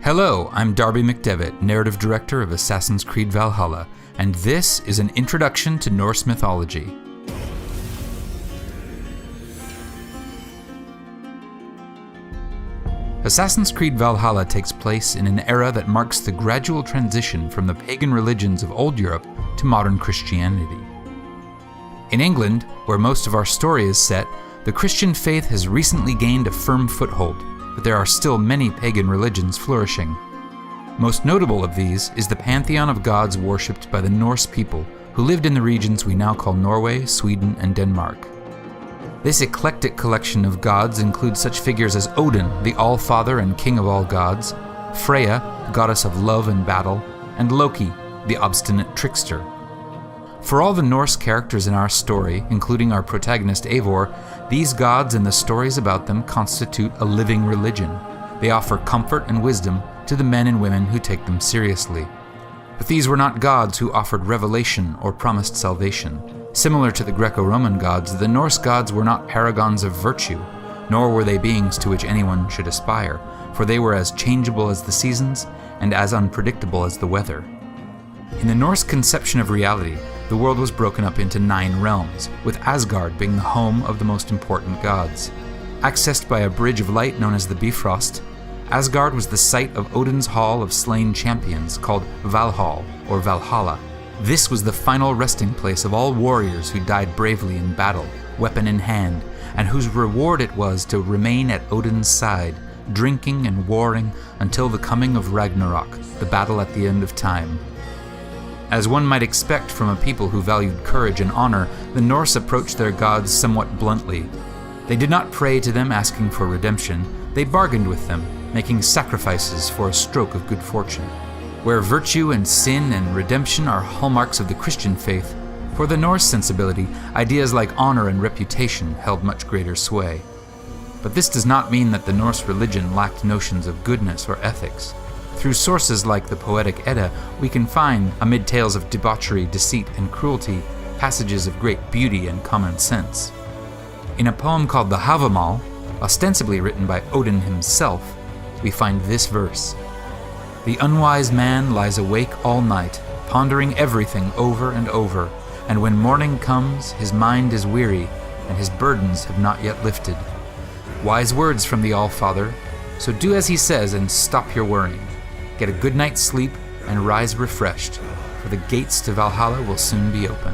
Hello, I'm Darby McDevitt, narrative director of Assassin Creed Valhalla, and this is an introduction to Norse mythology. Assassin's Creed Valhalla takes place in an era that marks the gradual transition from the pagan religions of old Europe to modern Christianity. In England, where most of our story is set, the Christian faith has recently gained a firm foothold, but there are still many pagan religions flourishing. Most notable of these is the pantheon of gods worshipped by the Norse people who lived in the regions we now call Norway, Sweden, and Denmark. This eclectic collection of gods includes such figures as Odin, the All-Father and King of all gods, Freya, the goddess of love and battle, and Loki, the obstinate trickster. For all the Norse characters in our story, including our protagonist Eivor, these gods and the stories about them constitute a living religion. They offer comfort and wisdom to the men and women who take them seriously. But these were not gods who offered revelation or promised salvation. Similar to the Greco-Roman gods, the Norse gods were not paragons of virtue, nor were they beings to which anyone should aspire, for they were as changeable as the seasons and as unpredictable as the weather. In the Norse conception of reality, the world was broken up into 9 realms, with Asgard being the home of the most important gods. Accessed by a bridge of light known as the Bifrost, Asgard was the site of Odin's Hall of Slain Champions, called Valhall, or Valhalla. This was the final resting place of all warriors who died bravely in battle, weapon in hand, and whose reward it was to remain at Odin's side, drinking and warring until the coming of Ragnarok, the battle at the end of time. As one might expect from a people who valued courage and honor, the Norse approached their gods somewhat bluntly. They did not pray to them asking for redemption, they bargained with them, making sacrifices for a stroke of good fortune. Where virtue and sin and redemption are hallmarks of the Christian faith, for the Norse sensibility, ideas like honor and reputation held much greater sway. But this does not mean that the Norse religion lacked notions of goodness or ethics. Through sources like the poetic Edda, we can find, amid tales of debauchery, deceit, and cruelty, passages of great beauty and common sense. In a poem called the Havamal, ostensibly written by Odin himself, we find this verse: "The unwise man lies awake all night, pondering everything over and over, and when morning comes, his mind is weary, and his burdens have not yet lifted." Wise words from the All-Father, so do as he says and stop your worrying. Get a good night's sleep and rise refreshed, for the gates to Valhalla will soon be open.